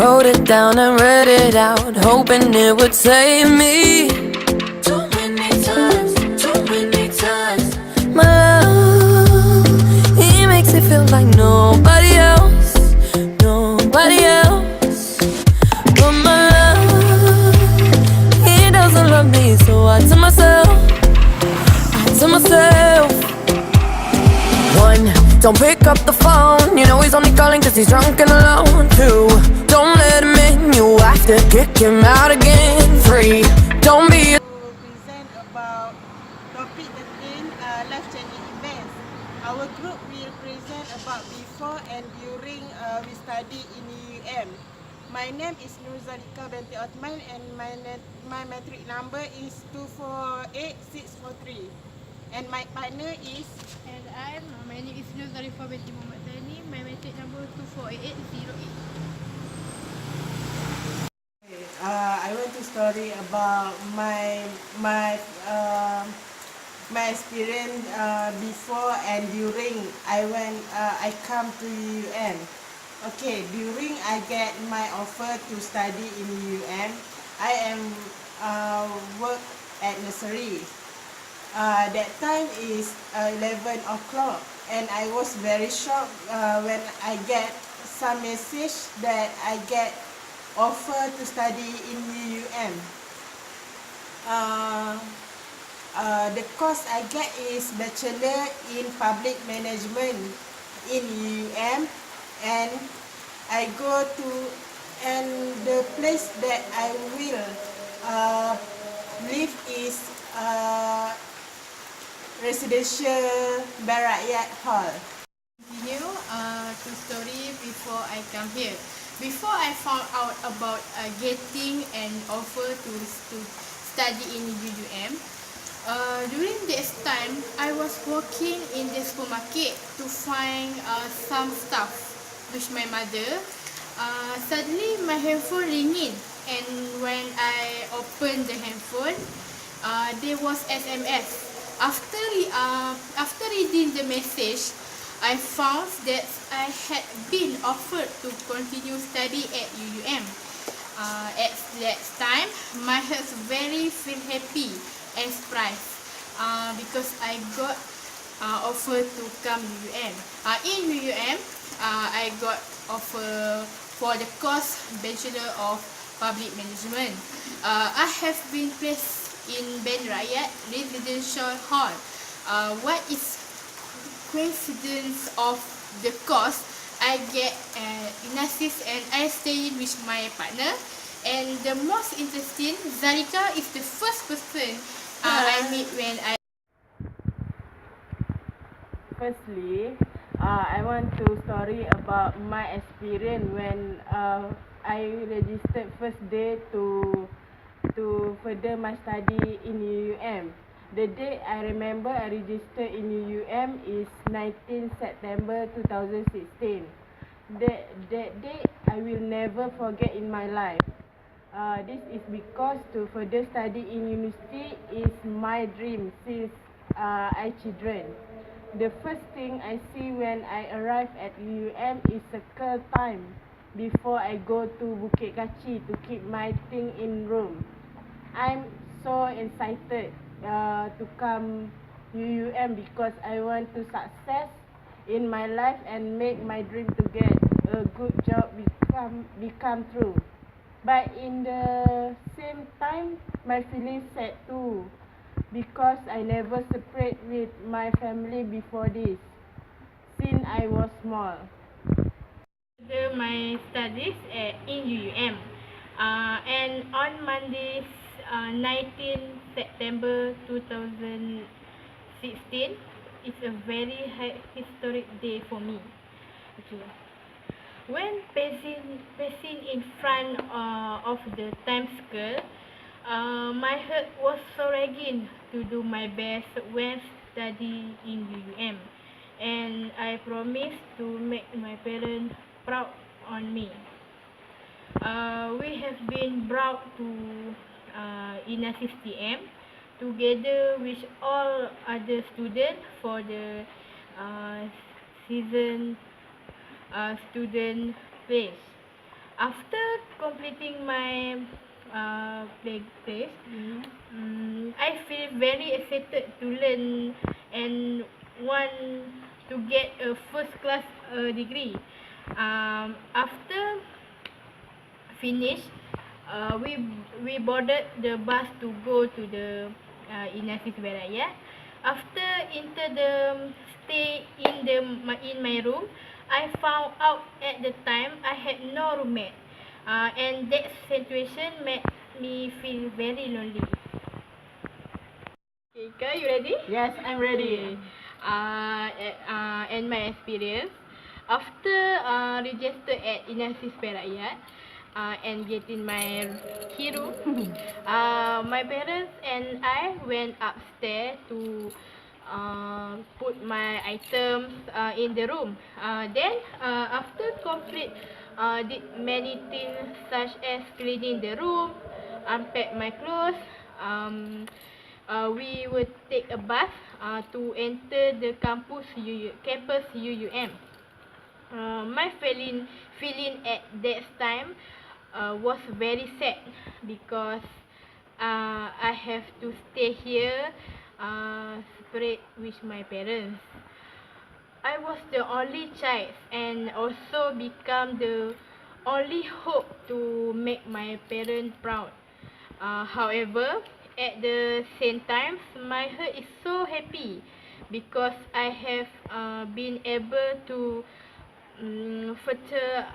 Wrote it down and read it out, hoping it would save me. Too many times, too many times. My love, he makes it feel like nobody else, nobody else. But my love, he doesn't love me, so I tell myself, one, don't pick up the phone, you know he's only calling cause he's drunk and alone. Two, don't let him in, you have to kick him out again. Three, don't be present about topic 13, life-changing events. Our group will present about before and during we study in UUM. My name is Nuzalika binti Othman and my matric number is 248643. And my partner is... And my name is Nuzarifa binti Muhammad Thani. My matric number 248808. I want to story about my experience before and during I come to UUM. Okay, during I get my offer to study in UUM, I am work at nursery. That time is 11 o'clock and I was very shocked when I get some message that I get offer to study in UUM. The course I get is Bachelor in Public Management in UUM, and I go to, and the place that I will live is Residential Barakyat Hall. Continue to story before I come here. Before I found out about getting an offer to study in UUM, during this time I was working in the supermarket to find some stuff with my mother. Suddenly my handphone ringing, and when I opened the handphone, there was SMS. After reading the message, I found that I had been offered to continue study at UUM. At that time, my heart very feel happy and surprised because I got offer to come UUM. In UUM, I got offer for the course Bachelor of Public Management. I have been placed in Barakyat Residential Hall. What is coincidence of the course? I get analysis and I stay with my partner. And the most interesting, Zarika is the first person I meet when I... Firstly, I want to story about my experience when I registered first day to further my study in UUM. The date I remember I registered in UUM is 19 September 2016. That date I will never forget in my life. This is because to further study in university is my dream since I children. The first thing I see when I arrive at UUM is circle time before I go to Bukit Kachi to keep my thing in room. I'm so excited to come UUM because I want to success in my life and make my dream to get a good job become true. But in the same time, my feelings sad too because I never separate with my family before this since I was small. My studies in UUM and on Monday 19 September 2016 is a very historic day for me. When passing in front of the Times Square, my heart was so raging to do my best when study in UUM, and I promised to make my parents proud on me. We have been brought to INASIS TM together with all other students for the season student place. After completing my place, I feel very excited to learn and want to get a first class degree. After finish, we boarded the bus to go to the Inasis Beraya. After enter the stay in my room, I found out at the time I had no roommate, and that situation made me feel very lonely. Okay, Ika, you ready? Yes, I'm ready. And my experience after registered at Inasis Perayat and getting my key room, my parents and I went upstairs to put my items in the room. Then after complete did many things such as cleaning the room, unpack my clothes. We would take a bus to enter the campus UUM. My feeling at that time was very sad because I have to stay here separate with my parents. I was the only child and also become the only hope to make my parents proud. However, at the same time, my heart is so happy because I have been able to further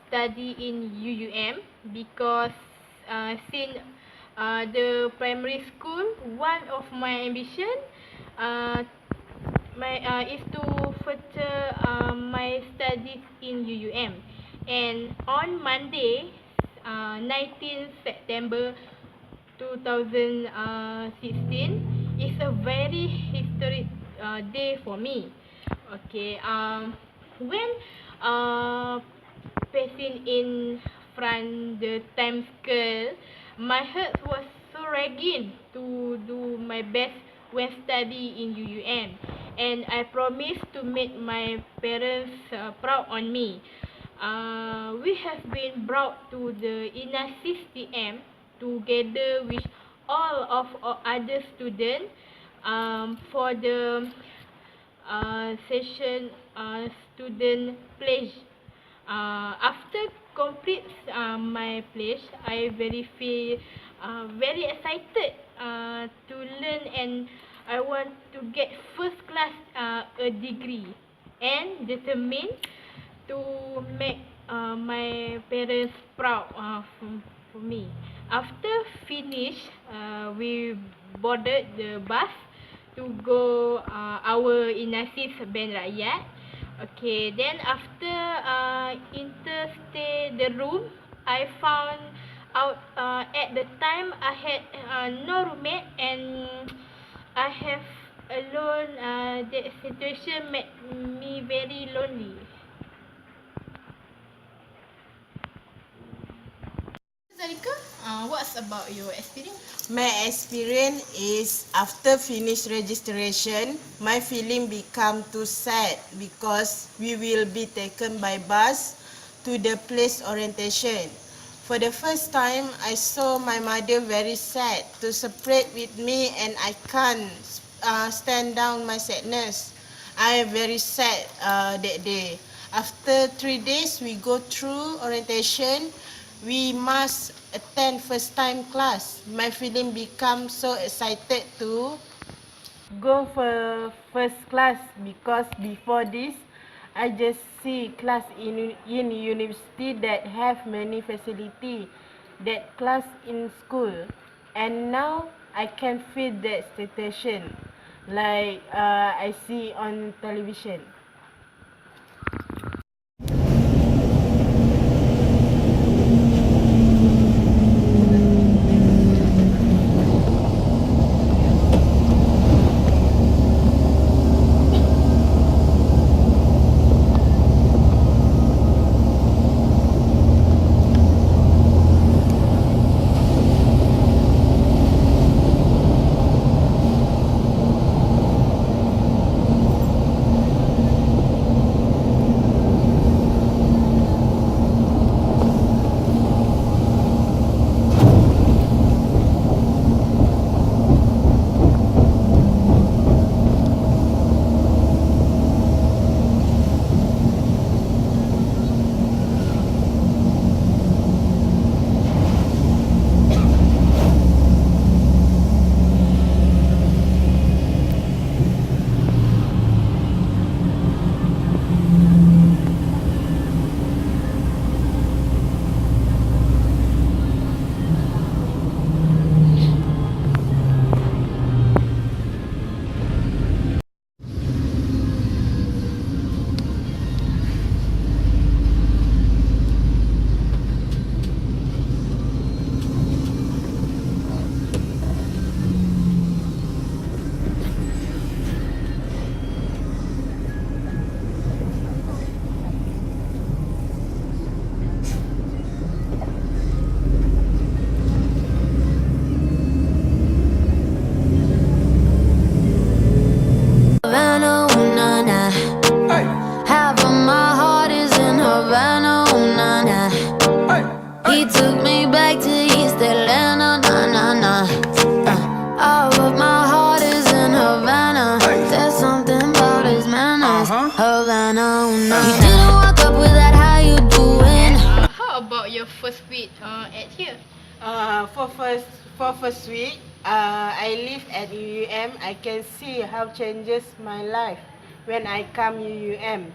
study in UUM because since the primary school, one of my ambition is to further my studies in UUM. And on Monday, 19 September 2016 is a very historic day for me. Okay, when passing in front the Times Square, my heart was so raging to do my best when study in UUM, and I promised to make my parents proud on me. We have been brought to the Inasis TM together with all of our other students for the session student pledge. After complete my pledge, I feel very excited to learn, and I want to get first class a degree and determined to make my parents proud for me. After finish, we boarded the bus to go our Inasis Band Rakyat. Okay, then after interstate the room, I found out at the time I had no roommate and I have alone. That situation made me very lonely. Zarika, what's about your experience? My experience is after finish registration, my feeling become too sad because we will be taken by bus to the place orientation. For the first time, I saw my mother very sad to separate with me, and I can't stand down my sadness. I am very sad that day. After 3 days, we go through orientation. We must attend first time class. My feeling become so excited to go for first class because before this, I just see class in university that have many facility that class in school, and now I can feel that situation like I see on television. chance. Havana, no. You didn't walk up with that, how you doing? How about your first week at here? For first week, I live at UUM. I can see how changes my life when I come UUM.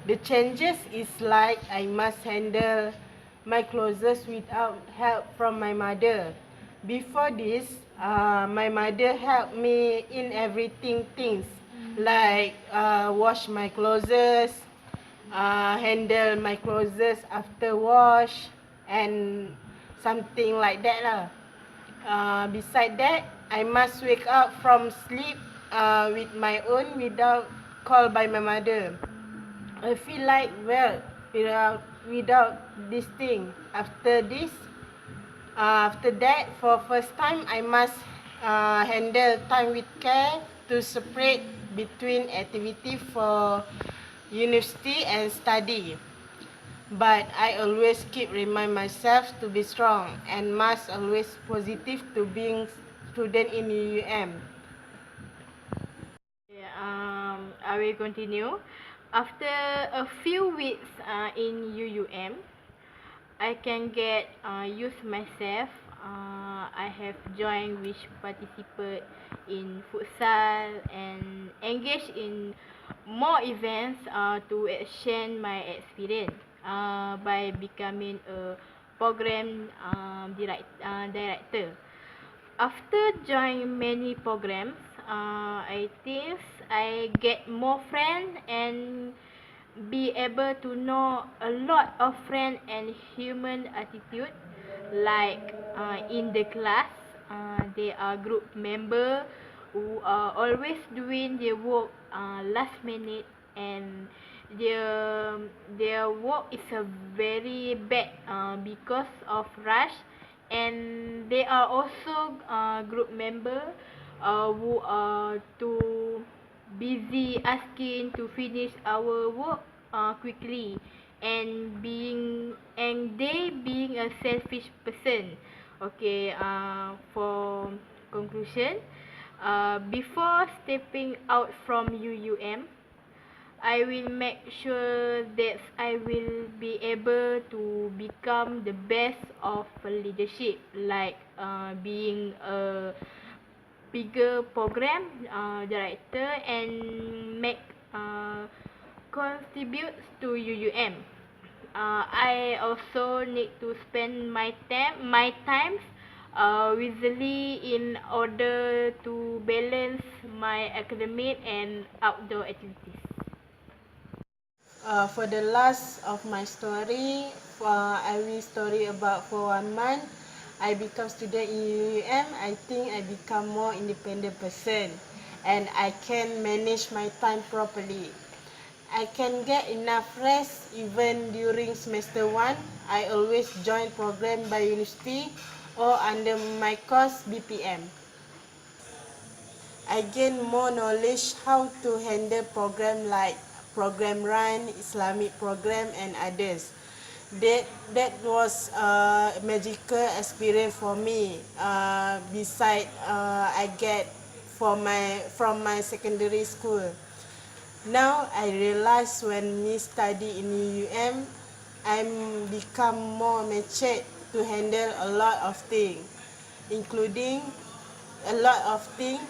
The changes is like I must handle my clothes without help from my mother. Before this, my mother helped me in everything things like wash my clothes, handle my clothes after wash, and something like that lah. Beside that, I must wake up from sleep with my own without call by my mother. I feel like well without this thing. After that, for first time, I must handle time with care to separate between activity for university and study. But I always keep remind myself to be strong and must always positive to being student in UUM. I will continue. After a few weeks in UUM, I can get use myself. I have joined which participate in futsal and engage in more events to exchange my experience by becoming a program director. After joining many programs, I think I get more friends and be able to know a lot of friends and human attitude. Like in the class, they are group member who are always doing their work last minute, and their work is a very bad because of rush. And they are also group member who are too busy asking to finish our work quickly, and they being a selfish person. Okay, for conclusion, before stepping out from UUM, I will make sure that I will be able to become the best of leadership, like being a bigger program director and make contribute to UUM. I also need to spend my times wisely in order to balance my academic and outdoor activities. For the last of my story, I will story about for 1 month. I become student in UUM. I think I become more independent person, and I can manage my time properly. I can get enough rest even during semester 1. I always join program by university or under my course BPM. I gain more knowledge how to handle program like program run, Islamic program, and others. That was a magical experience for me. Beside I get from my secondary school. Now I realize when me study in UUM, I'm become more matured to handle a lot of things, including a lot of things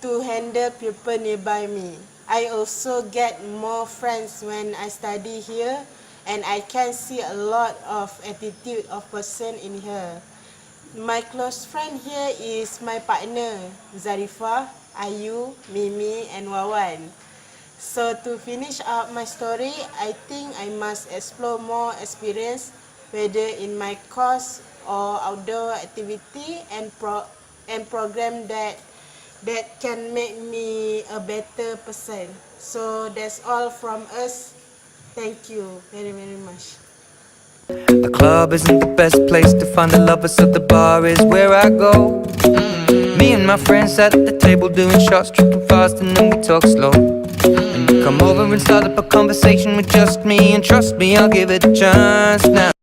to handle people nearby me. I also get more friends when I study here, and I can see a lot of attitude of person in here. My close friend here is my partner, Zarifah, Ayu, Mimi, and Wawan. So to finish up my story, I think I must explore more experience, whether in my course or outdoor activity and program that can make me a better person. So that's all from us. Thank you very, very much. The club isn't the best place to find the lovers, so the bar is where I go. Me and my friends sat at the table doing shots, tripping fast, and then we talk slow. And you come over and start up a conversation with just me, and trust me, I'll give it a chance now.